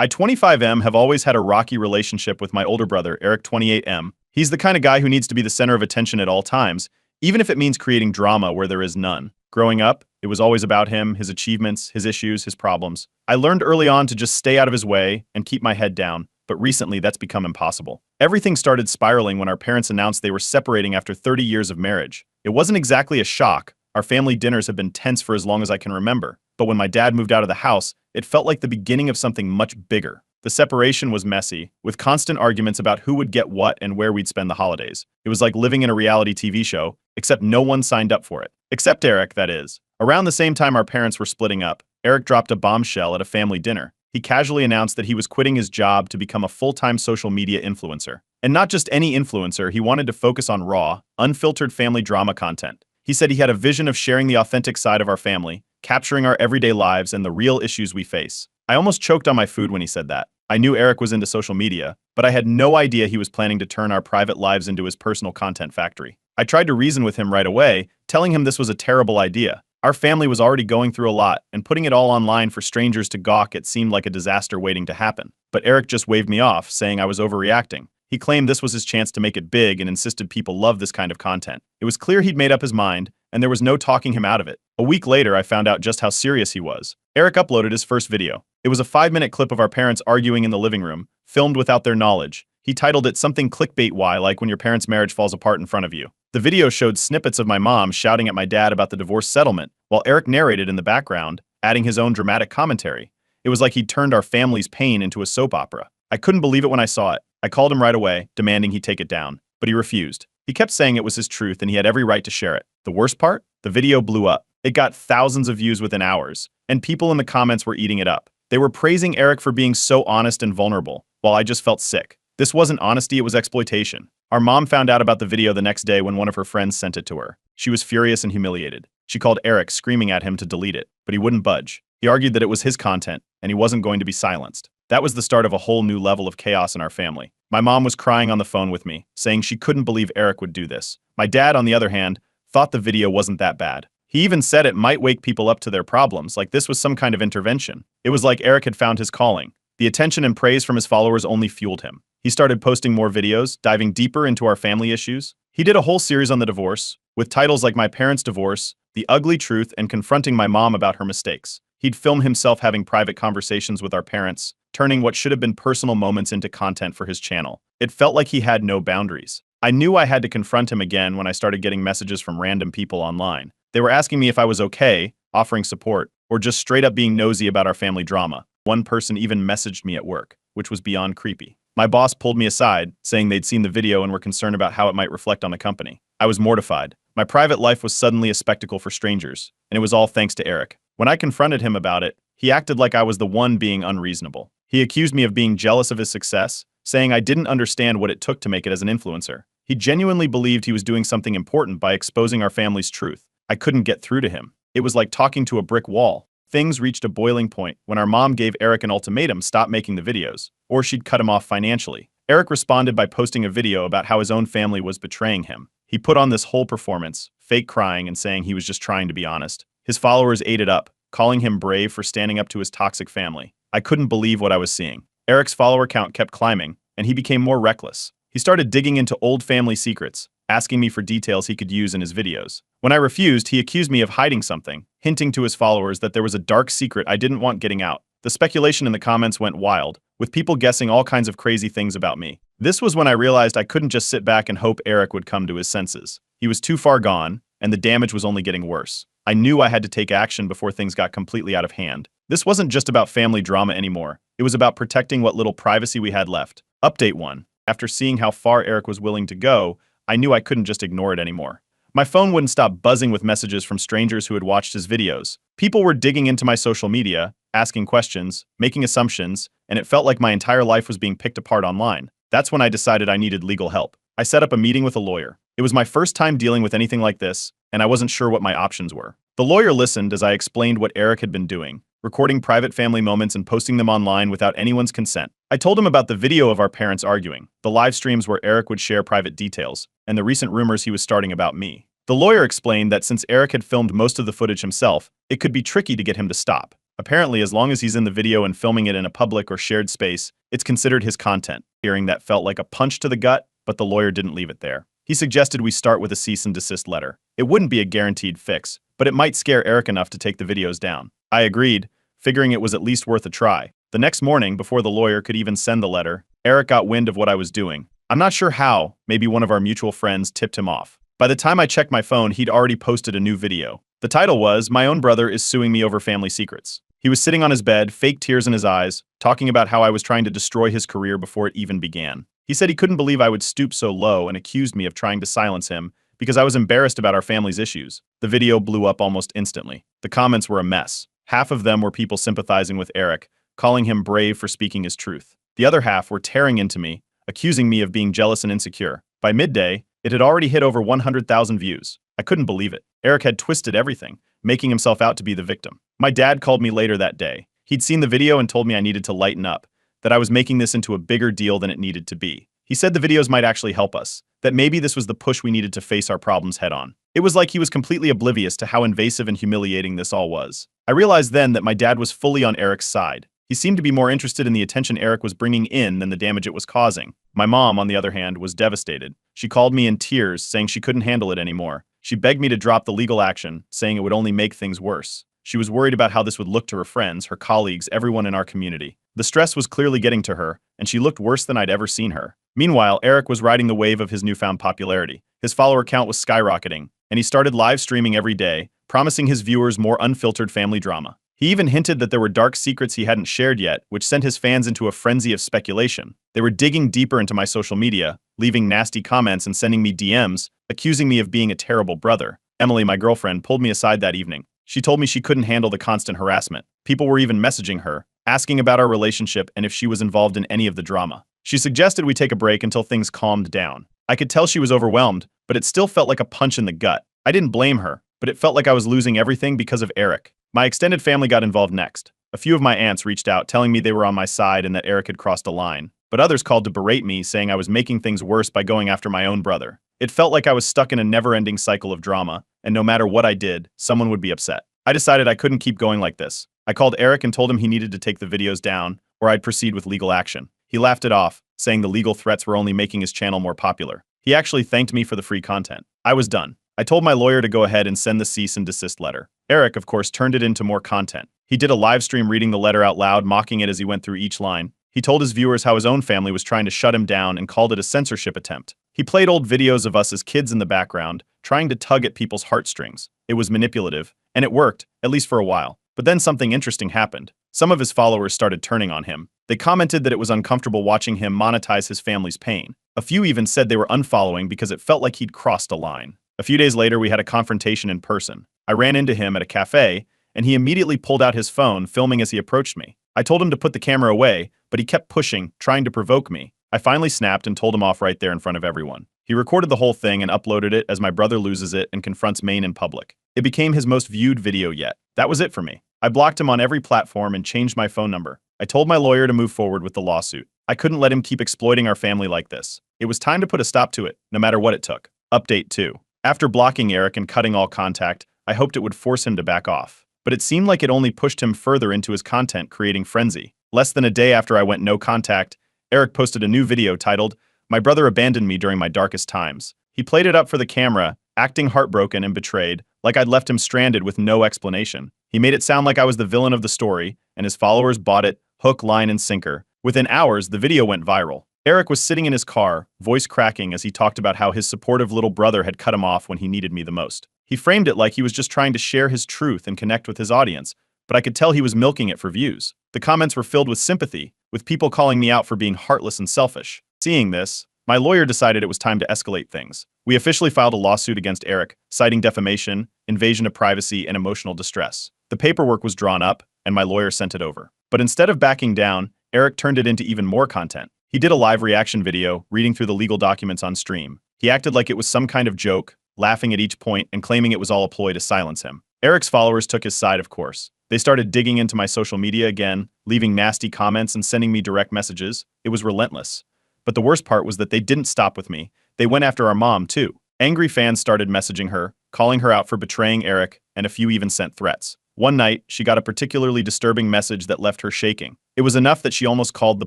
I, 25M, have always had a rocky relationship with my older brother, Eric, 28M. He's the kind of guy who needs to be the center of attention at all times, even if it means creating drama where there is none. Growing up, it was always about him, his achievements, his issues, his problems. I learned early on to just stay out of his way and keep my head down, but recently that's become impossible. Everything started spiraling when our parents announced they were separating after 30 years of marriage. It wasn't exactly a shock. Our family dinners have been tense for as long as I can remember. But when my dad moved out of the house, it felt like the beginning of something much bigger. The separation was messy, with constant arguments about who would get what and where we'd spend the holidays. It was like living in a reality TV show, except no one signed up for it. Except Eric, that is. Around the same time our parents were splitting up, Eric dropped a bombshell at a family dinner. He casually announced that he was quitting his job to become a full-time social media influencer. And not just any influencer, he wanted to focus on raw, unfiltered family drama content. He said he had a vision of sharing the authentic side of our family, capturing our everyday lives and the real issues we face. I almost choked on my food when he said that. I knew Eric was into social media, but I had no idea he was planning to turn our private lives into his personal content factory. I tried to reason with him right away, telling him this was a terrible idea. Our family was already going through a lot, and putting it all online for strangers to gawk at seemed like a disaster waiting to happen. But Eric just waved me off, saying I was overreacting. He claimed this was his chance to make it big and insisted people love this kind of content. It was clear he'd made up his mind, and there was no talking him out of it. A week later, I found out just how serious he was. Eric uploaded his first video. It was a 5-minute clip of our parents arguing in the living room, filmed without their knowledge. He titled it something clickbait-y, like when your parents' marriage falls apart in front of you. The video showed snippets of my mom shouting at my dad about the divorce settlement, while Eric narrated in the background, adding his own dramatic commentary. It was like he'd turned our family's pain into a soap opera. I couldn't believe it when I saw it. I called him right away, demanding he take it down, but he refused. He kept saying it was his truth and he had every right to share it. The worst part? The video blew up. It got thousands of views within hours, and people in the comments were eating it up. They were praising Eric for being so honest and vulnerable, while I just felt sick. This wasn't honesty, it was exploitation. Our mom found out about the video the next day when one of her friends sent it to her. She was furious and humiliated. She called Eric, screaming at him to delete it, but he wouldn't budge. He argued that it was his content, and he wasn't going to be silenced. That was the start of a whole new level of chaos in our family. My mom was crying on the phone with me, saying she couldn't believe Eric would do this. My dad, on the other hand, thought the video wasn't that bad. He even said it might wake people up to their problems, like this was some kind of intervention. It was like Eric had found his calling. The attention and praise from his followers only fueled him. He started posting more videos, diving deeper into our family issues. He did a whole series on the divorce, with titles like My Parents' Divorce, The Ugly Truth, and confronting my mom about her mistakes. He'd film himself having private conversations with our parents, turning what should have been personal moments into content for his channel. It felt like he had no boundaries. I knew I had to confront him again when I started getting messages from random people online. They were asking me if I was okay, offering support, or just straight up being nosy about our family drama. One person even messaged me at work, which was beyond creepy. My boss pulled me aside, saying they'd seen the video and were concerned about how it might reflect on the company. I was mortified. My private life was suddenly a spectacle for strangers, and it was all thanks to Eric. When I confronted him about it, he acted like I was the one being unreasonable. He accused me of being jealous of his success, saying I didn't understand what it took to make it as an influencer. He genuinely believed he was doing something important by exposing our family's truth. I couldn't get through to him. It was like talking to a brick wall. Things reached a boiling point when our mom gave Eric an ultimatum: stop making the videos, or she'd cut him off financially. Eric responded by posting a video about how his own family was betraying him. He put on this whole performance, fake crying and saying he was just trying to be honest. His followers ate it up, calling him brave for standing up to his toxic family. I couldn't believe what I was seeing. Eric's follower count kept climbing, and he became more reckless. He started digging into old family secrets, asking me for details he could use in his videos. When I refused, he accused me of hiding something, hinting to his followers that there was a dark secret I didn't want getting out. The speculation in the comments went wild, with people guessing all kinds of crazy things about me. This was when I realized I couldn't just sit back and hope Eric would come to his senses. He was too far gone, and the damage was only getting worse. I knew I had to take action before things got completely out of hand. This wasn't just about family drama anymore. It was about protecting what little privacy we had left. Update 1. After seeing how far Eric was willing to go, I knew I couldn't just ignore it anymore. My phone wouldn't stop buzzing with messages from strangers who had watched his videos. People were digging into my social media, asking questions, making assumptions, and it felt like my entire life was being picked apart online. That's when I decided I needed legal help. I set up a meeting with a lawyer. It was my first time dealing with anything like this, and I wasn't sure what my options were. The lawyer listened as I explained what Eric had been doing, recording private family moments and posting them online without anyone's consent. I told him about the video of our parents arguing, the live streams where Eric would share private details, and the recent rumors he was starting about me. The lawyer explained that since Eric had filmed most of the footage himself, it could be tricky to get him to stop. Apparently, as long as he's in the video and filming it in a public or shared space, it's considered his content. Hearing that felt like a punch to the gut, but the lawyer didn't leave it there. He suggested we start with a cease and desist letter. It wouldn't be a guaranteed fix, but it might scare Eric enough to take the videos down. I agreed, figuring it was at least worth a try. The next morning, before the lawyer could even send the letter, Eric got wind of what I was doing. I'm not sure how, maybe one of our mutual friends tipped him off. By the time I checked my phone, he'd already posted a new video. The title was, "My own brother is suing me over family secrets." He was sitting on his bed, fake tears in his eyes, talking about how I was trying to destroy his career before it even began. He said he couldn't believe I would stoop so low and accused me of trying to silence him because I was embarrassed about our family's issues. The video blew up almost instantly. The comments were a mess. Half of them were people sympathizing with Eric, calling him brave for speaking his truth. The other half were tearing into me, accusing me of being jealous and insecure. By midday, it had already hit over 100,000 views. I couldn't believe it. Eric had twisted everything, making himself out to be the victim. My dad called me later that day. He'd seen the video and told me I needed to lighten up, that I was making this into a bigger deal than it needed to be. He said the videos might actually help us, that maybe this was the push we needed to face our problems head on. It was like he was completely oblivious to how invasive and humiliating this all was. I realized then that my dad was fully on Eric's side. He seemed to be more interested in the attention Eric was bringing in than the damage it was causing. My mom, on the other hand, was devastated. She called me in tears, saying she couldn't handle it anymore. She begged me to drop the legal action, saying it would only make things worse. She was worried about how this would look to her friends, her colleagues, everyone in our community. The stress was clearly getting to her, and she looked worse than I'd ever seen her. Meanwhile, Eric was riding the wave of his newfound popularity. His follower count was skyrocketing, and he started live streaming every day, promising his viewers more unfiltered family drama. He even hinted that there were dark secrets he hadn't shared yet, which sent his fans into a frenzy of speculation. They were digging deeper into my social media, leaving nasty comments and sending me DMs, accusing me of being a terrible brother. Emily, my girlfriend, pulled me aside that evening. She told me she couldn't handle the constant harassment. People were even messaging her, asking about our relationship and if she was involved in any of the drama. She suggested we take a break until things calmed down. I could tell she was overwhelmed, but it still felt like a punch in the gut. I didn't blame her, but it felt like I was losing everything because of Eric. My extended family got involved next. A few of my aunts reached out, telling me they were on my side and that Eric had crossed a line. But others called to berate me, saying I was making things worse by going after my own brother. It felt like I was stuck in a never-ending cycle of drama, and no matter what I did, someone would be upset. I decided I couldn't keep going like this. I called Eric and told him he needed to take the videos down, or I'd proceed with legal action. He laughed it off, saying the legal threats were only making his channel more popular. He actually thanked me for the free content. I was done. I told my lawyer to go ahead and send the cease and desist letter. Eric, of course, turned it into more content. He did a live stream reading the letter out loud, mocking it as he went through each line. He told his viewers how his own family was trying to shut him down and called it a censorship attempt. He played old videos of us as kids in the background, trying to tug at people's heartstrings. It was manipulative, and it worked, at least for a while. But then something interesting happened. Some of his followers started turning on him. They commented that it was uncomfortable watching him monetize his family's pain. A few even said they were unfollowing because it felt like he'd crossed a line. A few days later, we had a confrontation in person. I ran into him at a cafe, and he immediately pulled out his phone, filming as he approached me. I told him to put the camera away, but he kept pushing, trying to provoke me. I finally snapped and told him off right there in front of everyone. He recorded the whole thing and uploaded it as my brother loses it and confronts Maine in public. It became his most viewed video yet. That was it for me. I blocked him on every platform and changed my phone number. I told my lawyer to move forward with the lawsuit. I couldn't let him keep exploiting our family like this. It was time to put a stop to it, no matter what it took. Update 2. After blocking Eric and cutting all contact, I hoped it would force him to back off. But it seemed like it only pushed him further into his content creating frenzy. Less than a day after I went no contact, Eric posted a new video titled, "My brother abandoned me during my darkest times." He played it up for the camera, acting heartbroken and betrayed, like I'd left him stranded with no explanation. He made it sound like I was the villain of the story, and his followers bought it, hook, line, and sinker. Within hours, the video went viral. Eric was sitting in his car, voice cracking as he talked about how his supportive little brother had cut him off when he needed me the most. He framed it like he was just trying to share his truth and connect with his audience, but I could tell he was milking it for views. The comments were filled with sympathy, with people calling me out for being heartless and selfish. Seeing this, my lawyer decided it was time to escalate things. We officially filed a lawsuit against Eric, citing defamation, invasion of privacy, and emotional distress. The paperwork was drawn up, and my lawyer sent it over. But instead of backing down, Eric turned it into even more content. He did a live reaction video, reading through the legal documents on stream. He acted like it was some kind of joke, laughing at each point and claiming it was all a ploy to silence him. Eric's followers took his side, of course. They started digging into my social media again, leaving nasty comments and sending me direct messages. It was relentless. But the worst part was that they didn't stop with me. They went after our mom, too. Angry fans started messaging her, calling her out for betraying Eric, and a few even sent threats. One night, she got a particularly disturbing message that left her shaking. It was enough that she almost called the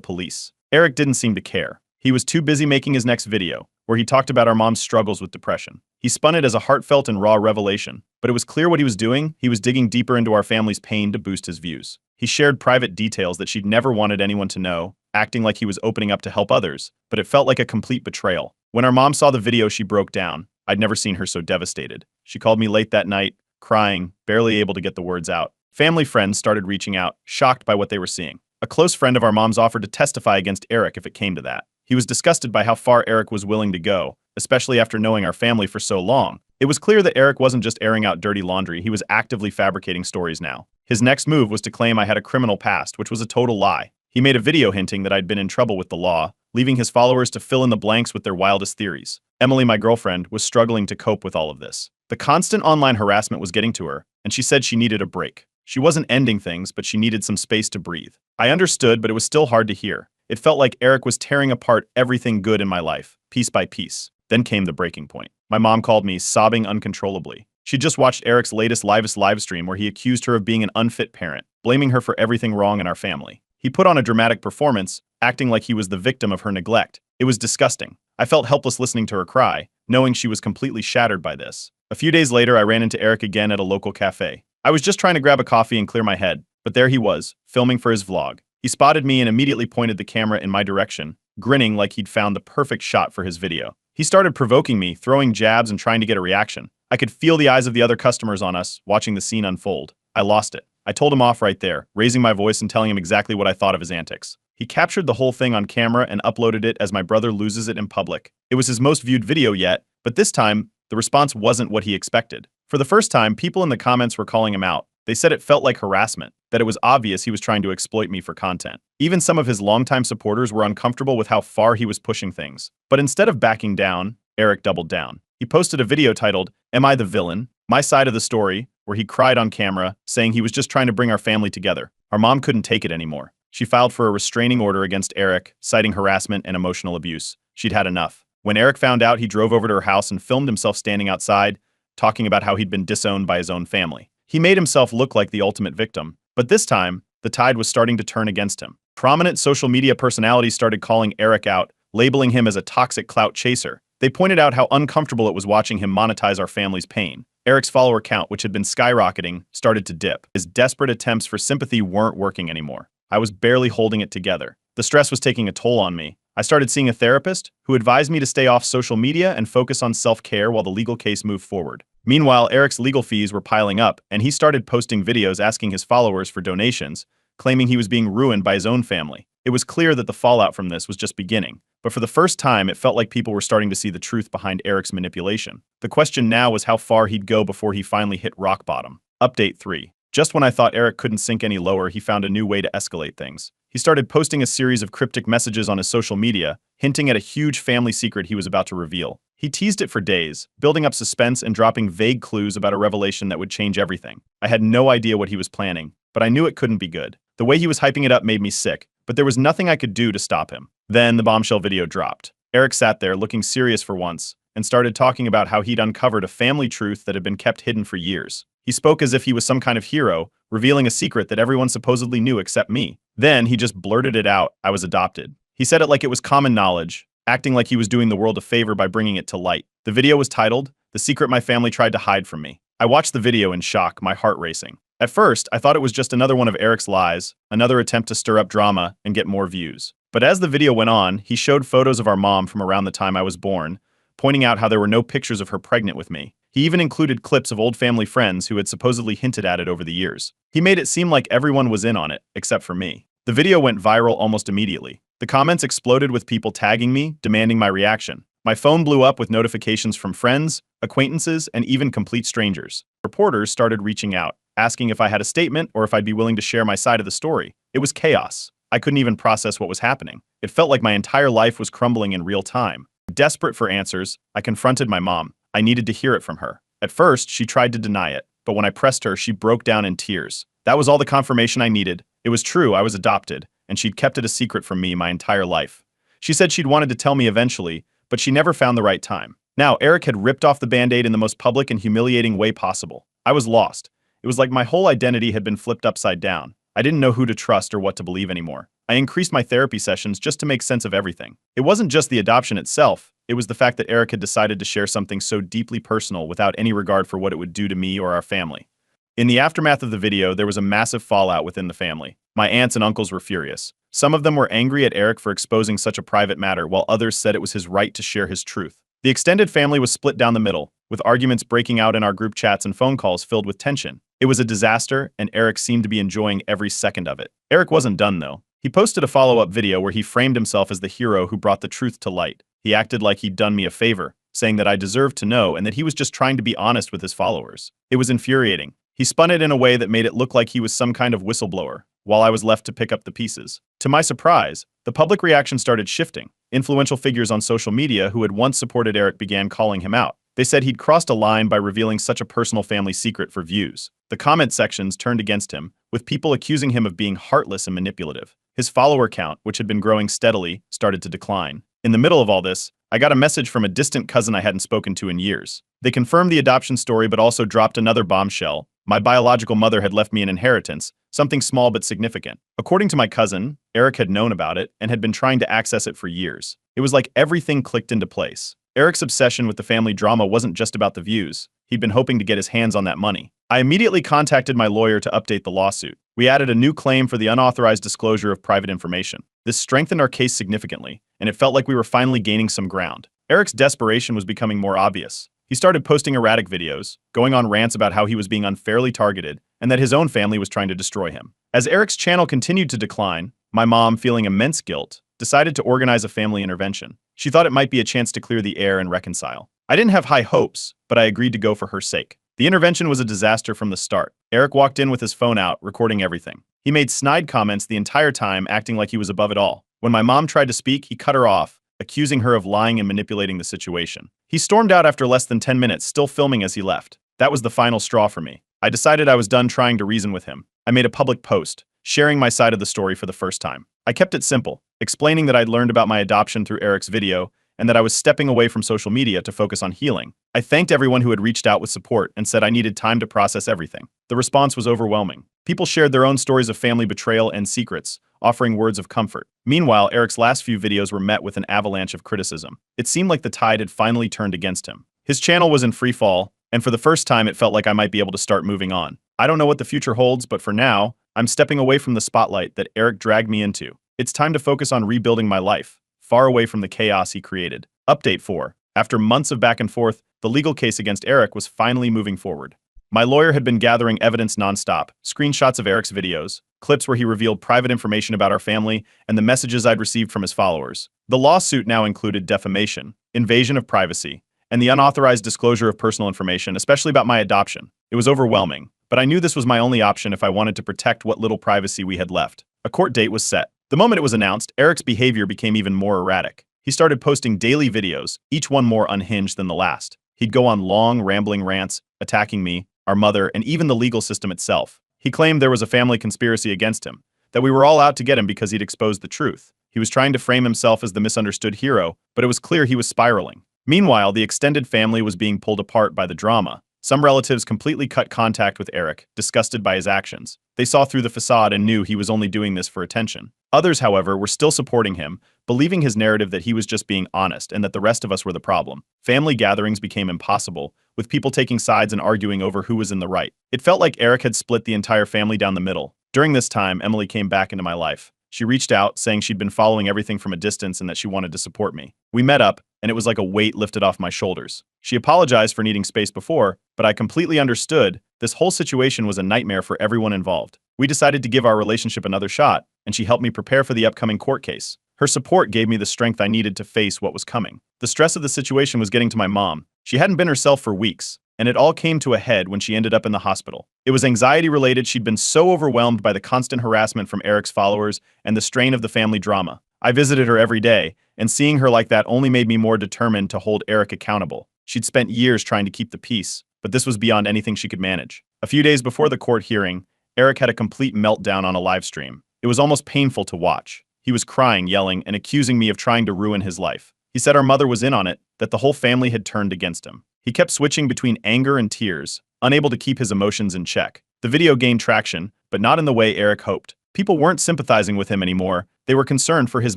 police. Eric didn't seem to care. He was too busy making his next video, where he talked about our mom's struggles with depression. He spun it as a heartfelt and raw revelation, but it was clear what he was doing. He was digging deeper into our family's pain to boost his views. He shared private details that she'd never wanted anyone to know, acting like he was opening up to help others, but it felt like a complete betrayal. When our mom saw the video, she broke down. I'd never seen her so devastated. She called me late that night, crying, barely able to get the words out. Family friends started reaching out, shocked by what they were seeing. A close friend of our mom's offered to testify against Eric if it came to that. He was disgusted by how far Eric was willing to go, especially after knowing our family for so long. It was clear that Eric wasn't just airing out dirty laundry, he was actively fabricating stories now. His next move was to claim I had a criminal past, which was a total lie. He made a video hinting that I'd been in trouble with the law, leaving his followers to fill in the blanks with their wildest theories. Emily, my girlfriend, was struggling to cope with all of this. The constant online harassment was getting to her, and she said she needed a break. She wasn't ending things, but she needed some space to breathe. I understood, but it was still hard to hear. It felt like Eric was tearing apart everything good in my life, piece by piece. Then came the breaking point. My mom called me, sobbing uncontrollably. She'd just watched Eric's latest live stream where he accused her of being an unfit parent, blaming her for everything wrong in our family. He put on a dramatic performance, acting like he was the victim of her neglect. It was disgusting. I felt helpless listening to her cry, knowing she was completely shattered by this. A few days later, I ran into Eric again at a local cafe. I was just trying to grab a coffee and clear my head, but there he was, filming for his vlog. He spotted me and immediately pointed the camera in my direction, grinning like he'd found the perfect shot for his video. He started provoking me, throwing jabs and trying to get a reaction. I could feel the eyes of the other customers on us, watching the scene unfold. I lost it. I told him off right there, raising my voice and telling him exactly what I thought of his antics. He captured the whole thing on camera and uploaded it as my brother loses it in public. It was his most viewed video yet, but this time, the response wasn't what he expected. For the first time, people in the comments were calling him out. They said it felt like harassment, that it was obvious he was trying to exploit me for content. Even some of his longtime supporters were uncomfortable with how far he was pushing things. But instead of backing down, Eric doubled down. He posted a video titled, "Am I the Villain?" My side of the story, where he cried on camera, saying he was just trying to bring our family together. Our mom couldn't take it anymore. She filed for a restraining order against Eric, citing harassment and emotional abuse. She'd had enough. When Eric found out, he drove over to her house and filmed himself standing outside, talking about how he'd been disowned by his own family. He made himself look like the ultimate victim, but this time, the tide was starting to turn against him. Prominent social media personalities started calling Eric out, labeling him as a toxic clout chaser. They pointed out how uncomfortable it was watching him monetize our family's pain. Eric's follower count, which had been skyrocketing, started to dip. His desperate attempts for sympathy weren't working anymore. I was barely holding it together. The stress was taking a toll on me. I started seeing a therapist who advised me to stay off social media and focus on self-care while the legal case moved forward. Meanwhile, Eric's legal fees were piling up, and he started posting videos asking his followers for donations, claiming he was being ruined by his own family. It was clear that the fallout from this was just beginning, but for the first time, it felt like people were starting to see the truth behind Eric's manipulation. The question now was how far he'd go before he finally hit rock bottom. Update 3. Just when I thought Eric couldn't sink any lower, he found a new way to escalate things. He started posting a series of cryptic messages on his social media, hinting at a huge family secret he was about to reveal. He teased it for days, building up suspense and dropping vague clues about a revelation that would change everything. I had no idea what he was planning, but I knew it couldn't be good. The way he was hyping it up made me sick, but there was nothing I could do to stop him. Then the bombshell video dropped. Eric sat there, looking serious for once, and started talking about how he'd uncovered a family truth that had been kept hidden for years. He spoke as if he was some kind of hero, revealing a secret that everyone supposedly knew except me. Then he just blurted it out, I was adopted. He said it like it was common knowledge, acting like he was doing the world a favor by bringing it to light. The video was titled, "The Secret My Family Tried to Hide from Me." I watched the video in shock, my heart racing. At first, I thought it was just another one of Eric's lies, another attempt to stir up drama and get more views. But as the video went on, he showed photos of our mom from around the time I was born, pointing out how there were no pictures of her pregnant with me. He even included clips of old family friends who had supposedly hinted at it over the years. He made it seem like everyone was in on it, except for me. The video went viral almost immediately. The comments exploded with people tagging me, demanding my reaction. My phone blew up with notifications from friends, acquaintances, and even complete strangers. Reporters started reaching out, asking if I had a statement or if I'd be willing to share my side of the story. It was chaos. I couldn't even process what was happening. It felt like my entire life was crumbling in real time. Desperate for answers, I confronted my mom. I needed to hear it from her. At first, she tried to deny it, but when I pressed her, she broke down in tears. That was all the confirmation I needed. It was true, I was adopted, and she'd kept it a secret from me my entire life. She said she'd wanted to tell me eventually, but she never found the right time. Now, Eric had ripped off the Band-Aid in the most public and humiliating way possible. I was lost, It was like my whole identity had been flipped upside down. I didn't know who to trust or what to believe anymore. I increased my therapy sessions just to make sense of everything. It wasn't just the adoption itself, it was the fact that Eric had decided to share something so deeply personal without any regard for what it would do to me or our family. In the aftermath of the video, there was a massive fallout within the family. My aunts and uncles were furious. Some of them were angry at Eric for exposing such a private matter, while others said it was his right to share his truth. The extended family was split down the middle, with arguments breaking out in our group chats and phone calls filled with tension. It was a disaster, and Eric seemed to be enjoying every second of it. Eric wasn't done, though. He posted a follow-up video where he framed himself as the hero who brought the truth to light. He acted like he'd done me a favor, saying that I deserved to know and that he was just trying to be honest with his followers. It was infuriating. He spun it in a way that made it look like he was some kind of whistleblower, while I was left to pick up the pieces. To my surprise, the public reaction started shifting. Influential figures on social media who had once supported Eric began calling him out. They said he'd crossed a line by revealing such a personal family secret for views. The comment sections turned against him, with people accusing him of being heartless and manipulative. His follower count, which had been growing steadily, started to decline. In the middle of all this, I got a message from a distant cousin I hadn't spoken to in years. They confirmed the adoption story but also dropped another bombshell. My biological mother had left me an inheritance, something small but significant. According to my cousin, Eric had known about it and had been trying to access it for years. It was like everything clicked into place. Eric's obsession with the family drama wasn't just about the views. He'd been hoping to get his hands on that money. I immediately contacted my lawyer to update the lawsuit. We added a new claim for the unauthorized disclosure of private information. This strengthened our case significantly, and it felt like we were finally gaining some ground. Eric's desperation was becoming more obvious. He started posting erratic videos, going on rants about how he was being unfairly targeted and that his own family was trying to destroy him. As Eric's channel continued to decline, my mom, feeling immense guilt, decided to organize a family intervention. She thought it might be a chance to clear the air and reconcile. I didn't have high hopes, but I agreed to go for her sake. The intervention was a disaster from the start. Eric walked in with his phone out, recording everything. He made snide comments the entire time, acting like he was above it all. When my mom tried to speak, he cut her off, accusing her of lying and manipulating the situation. He stormed out after less than 10 minutes, still filming as he left. That was the final straw for me. I decided I was done trying to reason with him. I made a public post, sharing my side of the story for the first time. I kept it simple, explaining that I'd learned about my adoption through Eric's video and that I was stepping away from social media to focus on healing. I thanked everyone who had reached out with support and said I needed time to process everything. The response was overwhelming. People shared their own stories of family betrayal and secrets, offering words of comfort. Meanwhile, Eric's last few videos were met with an avalanche of criticism. It seemed like the tide had finally turned against him. His channel was in free fall, and for the first time it felt like I might be able to start moving on. I don't know what the future holds, but for now, I'm stepping away from the spotlight that Eric dragged me into. It's time to focus on rebuilding my life, far away from the chaos he created. Update 4. After months of back and forth, the legal case against Eric was finally moving forward. My lawyer had been gathering evidence nonstop, screenshots of Eric's videos, clips where he revealed private information about our family, and the messages I'd received from his followers. The lawsuit now included defamation, invasion of privacy, and the unauthorized disclosure of personal information, especially about my adoption. It was overwhelming, but I knew this was my only option if I wanted to protect what little privacy we had left. A court date was set. The moment it was announced, Eric's behavior became even more erratic. He started posting daily videos, each one more unhinged than the last. He'd go on long, rambling rants, attacking me, our mother, and even the legal system itself. He claimed there was a family conspiracy against him, that we were all out to get him because he'd exposed the truth. He was trying to frame himself as the misunderstood hero, but it was clear he was spiraling. Meanwhile, the extended family was being pulled apart by the drama. Some relatives completely cut contact with Eric, disgusted by his actions. They saw through the facade and knew he was only doing this for attention. Others, however, were still supporting him, believing his narrative that he was just being honest and that the rest of us were the problem. Family gatherings became impossible, with people taking sides and arguing over who was in the right. It felt like Eric had split the entire family down the middle. During this time, Emily came back into my life. She reached out, saying she'd been following everything from a distance and that she wanted to support me. We met up, and it was like a weight lifted off my shoulders. She apologized for needing space before, but I completely understood this whole situation was a nightmare for everyone involved. We decided to give our relationship another shot, and she helped me prepare for the upcoming court case. Her support gave me the strength I needed to face what was coming. The stress of the situation was getting to my mom. She hadn't been herself for weeks, and it all came to a head when she ended up in the hospital. It was anxiety-related. She'd been so overwhelmed by the constant harassment from Eric's followers and the strain of the family drama. I visited her every day, and seeing her like that only made me more determined to hold Eric accountable. She'd spent years trying to keep the peace, but this was beyond anything she could manage. A few days before the court hearing, Eric had a complete meltdown on a live stream. It was almost painful to watch. He was crying, yelling, and accusing me of trying to ruin his life. He said our mother was in on it, that the whole family had turned against him. He kept switching between anger and tears, unable to keep his emotions in check. The video gained traction, but not in the way Eric hoped. People weren't sympathizing with him anymore, they were concerned for his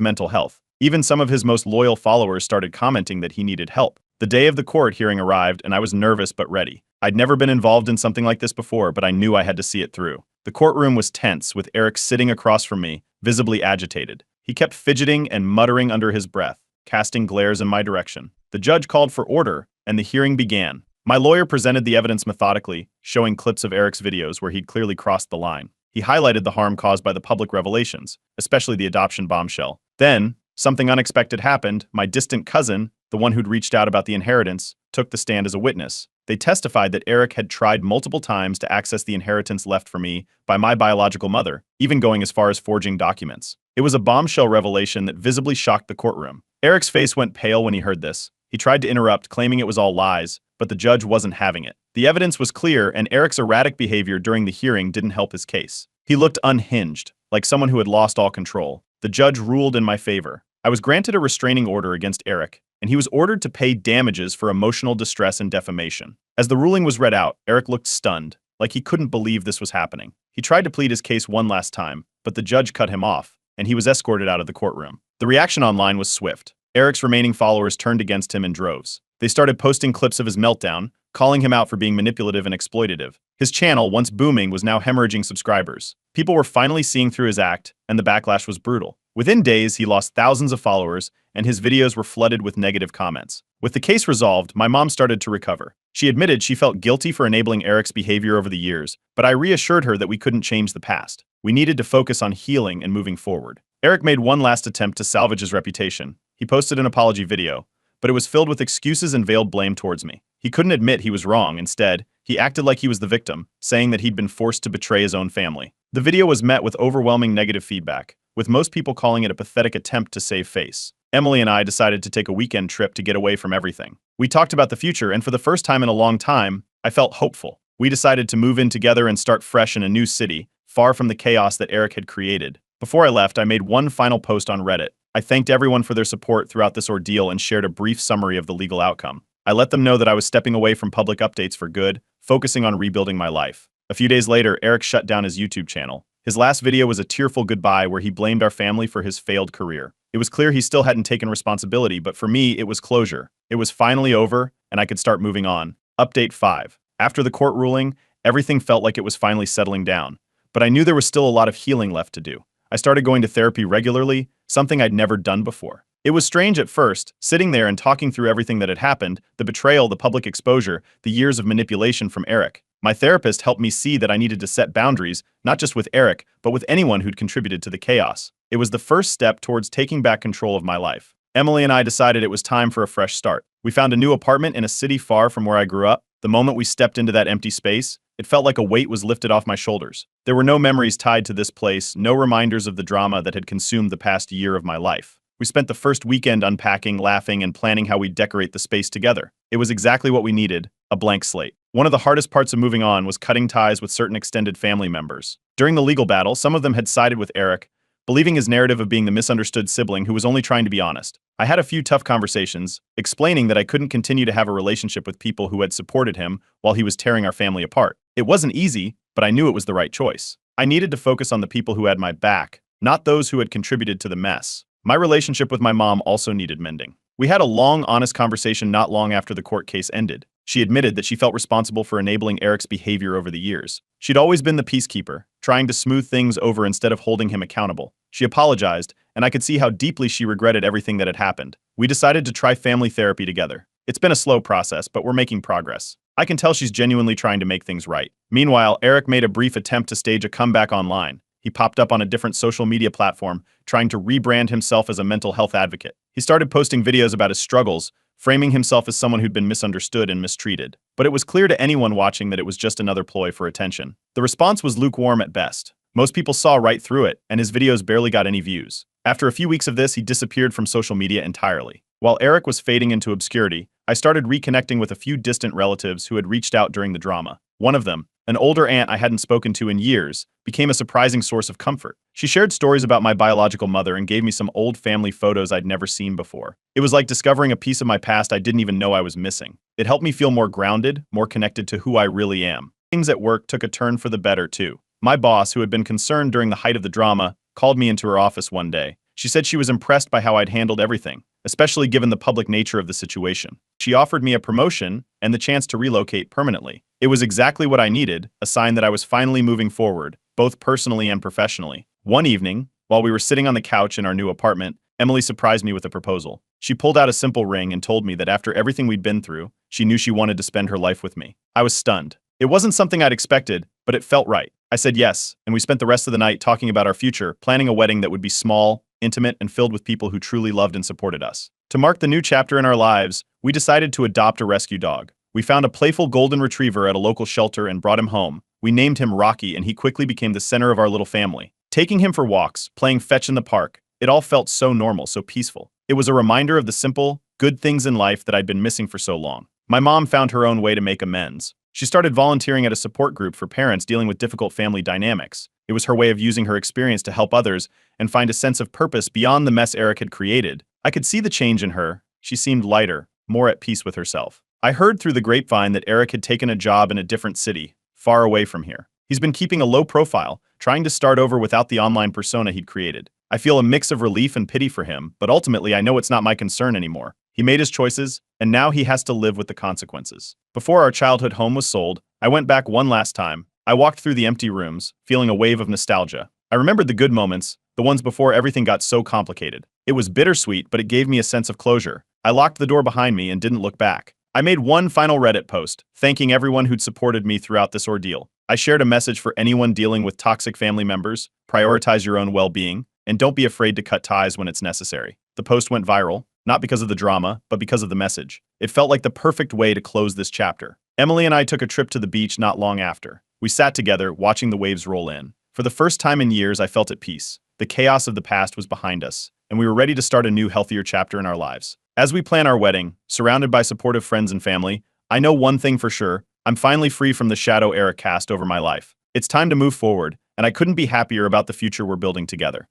mental health. Even some of his most loyal followers started commenting that he needed help. The day of the court hearing arrived, and I was nervous but ready. I'd never been involved in something like this before, but I knew I had to see it through. The courtroom was tense, with Eric sitting across from me, visibly agitated. He kept fidgeting and muttering under his breath, casting glares in my direction. The judge called for order, and the hearing began. My lawyer presented the evidence methodically, showing clips of Eric's videos where he'd clearly crossed the line. He highlighted the harm caused by the public revelations, especially the adoption bombshell. Then, something unexpected happened. My distant cousin, the one who'd reached out about the inheritance, took the stand as a witness. They testified that Eric had tried multiple times to access the inheritance left for me by my biological mother, even going as far as forging documents. It was a bombshell revelation that visibly shocked the courtroom. Eric's face went pale when he heard this. He tried to interrupt, claiming it was all lies, but the judge wasn't having it. The evidence was clear, and Eric's erratic behavior during the hearing didn't help his case. He looked unhinged, like someone who had lost all control. The judge ruled in my favor. I was granted a restraining order against Eric, and he was ordered to pay damages for emotional distress and defamation. As the ruling was read out, Eric looked stunned, like he couldn't believe this was happening. He tried to plead his case one last time, but the judge cut him off, and he was escorted out of the courtroom. The reaction online was swift. Eric's remaining followers turned against him in droves. They started posting clips of his meltdown, calling him out for being manipulative and exploitative. His channel, once booming, was now hemorrhaging subscribers. People were finally seeing through his act, and the backlash was brutal. Within days, he lost thousands of followers, and his videos were flooded with negative comments. With the case resolved, my mom started to recover. She admitted she felt guilty for enabling Eric's behavior over the years, but I reassured her that we couldn't change the past. We needed to focus on healing and moving forward. Eric made one last attempt to salvage his reputation. He posted an apology video, but it was filled with excuses and veiled blame towards me. He couldn't admit he was wrong. Instead, he acted like he was the victim, saying that he'd been forced to betray his own family. The video was met with overwhelming negative feedback, with most people calling it a pathetic attempt to save face. Emily and I decided to take a weekend trip to get away from everything. We talked about the future, and for the first time in a long time, I felt hopeful. We decided to move in together and start fresh in a new city, far from the chaos that Eric had created. Before I left, I made one final post on Reddit. I thanked everyone for their support throughout this ordeal and shared a brief summary of the legal outcome. I let them know that I was stepping away from public updates for good, focusing on rebuilding my life. A few days later, Eric shut down his YouTube channel. His last video was a tearful goodbye where he blamed our family for his failed career. It was clear he still hadn't taken responsibility, but for me, it was closure. It was finally over, and I could start moving on. Update 5. After the court ruling, everything felt like it was finally settling down. But I knew there was still a lot of healing left to do. I started going to therapy regularly, something I'd never done before. It was strange at first, sitting there and talking through everything that had happened, the betrayal, the public exposure, the years of manipulation from Eric. My therapist helped me see that I needed to set boundaries, not just with Eric, but with anyone who'd contributed to the chaos. It was the first step towards taking back control of my life. Emily and I decided it was time for a fresh start. We found a new apartment in a city far from where I grew up. The moment we stepped into that empty space, it felt like a weight was lifted off my shoulders. There were no memories tied to this place, no reminders of the drama that had consumed the past year of my life. We spent the first weekend unpacking, laughing, and planning how we'd decorate the space together. It was exactly what we needed, a blank slate. One of the hardest parts of moving on was cutting ties with certain extended family members. During the legal battle, some of them had sided with Eric, believing his narrative of being the misunderstood sibling who was only trying to be honest. I had a few tough conversations, explaining that I couldn't continue to have a relationship with people who had supported him while he was tearing our family apart. It wasn't easy, but I knew it was the right choice. I needed to focus on the people who had my back, not those who had contributed to the mess. My relationship with my mom also needed mending. We had a long, honest conversation not long after the court case ended. She admitted that she felt responsible for enabling Eric's behavior over the years. She'd always been the peacekeeper, trying to smooth things over instead of holding him accountable. She apologized, and I could see how deeply she regretted everything that had happened. We decided to try family therapy together. It's been a slow process, but we're making progress. I can tell she's genuinely trying to make things right. Meanwhile, Eric made a brief attempt to stage a comeback online. He popped up on a different social media platform, trying to rebrand himself as a mental health advocate. He started posting videos about his struggles, framing himself as someone who'd been misunderstood and mistreated. But it was clear to anyone watching that it was just another ploy for attention. The response was lukewarm at best. Most people saw right through it, and his videos barely got any views. After a few weeks of this, he disappeared from social media entirely. While Eric was fading into obscurity, I started reconnecting with a few distant relatives who had reached out during the drama. One of them, an older aunt I hadn't spoken to in years, became a surprising source of comfort. She shared stories about my biological mother and gave me some old family photos I'd never seen before. It was like discovering a piece of my past I didn't even know I was missing. It helped me feel more grounded, more connected to who I really am. Things at work took a turn for the better, too. My boss, who had been concerned during the height of the drama, called me into her office one day. She said she was impressed by how I'd handled everything, especially given the public nature of the situation. She offered me a promotion and the chance to relocate permanently. It was exactly what I needed, a sign that I was finally moving forward, both personally and professionally. One evening, while we were sitting on the couch in our new apartment, Emily surprised me with a proposal. She pulled out a simple ring and told me that after everything we'd been through, she knew she wanted to spend her life with me. I was stunned. It wasn't something I'd expected, but it felt right. I said yes, and we spent the rest of the night talking about our future, planning a wedding that would be small, intimate, and filled with people who truly loved and supported us. To mark the new chapter in our lives, we decided to adopt a rescue dog. We found a playful golden retriever at a local shelter and brought him home. We named him Rocky, and he quickly became the center of our little family. Taking him for walks, playing fetch in the park, it all felt so normal, so peaceful. It was a reminder of the simple, good things in life that I'd been missing for so long. My mom found her own way to make amends. She started volunteering at a support group for parents dealing with difficult family dynamics. It was her way of using her experience to help others and find a sense of purpose beyond the mess Eric had created. I could see the change in her. She seemed lighter, more at peace with herself. I heard through the grapevine that Eric had taken a job in a different city, far away from here. He's been keeping a low profile, trying to start over without the online persona he'd created. I feel a mix of relief and pity for him, but ultimately I know it's not my concern anymore. He made his choices, and now he has to live with the consequences. Before our childhood home was sold, I went back one last time. I walked through the empty rooms, feeling a wave of nostalgia. I remembered the good moments, the ones before everything got so complicated. It was bittersweet, but it gave me a sense of closure. I locked the door behind me and didn't look back. I made one final Reddit post, thanking everyone who'd supported me throughout this ordeal. I shared a message for anyone dealing with toxic family members: prioritize your own well-being, and don't be afraid to cut ties when it's necessary. The post went viral, not because of the drama, but because of the message. It felt like the perfect way to close this chapter. Emily and I took a trip to the beach not long after. We sat together, watching the waves roll in. For the first time in years, I felt at peace. The chaos of the past was behind us, and we were ready to start a new, healthier chapter in our lives. As we plan our wedding, surrounded by supportive friends and family, I know one thing for sure: I'm finally free from the shadow Eric cast over my life. It's time to move forward, and I couldn't be happier about the future we're building together.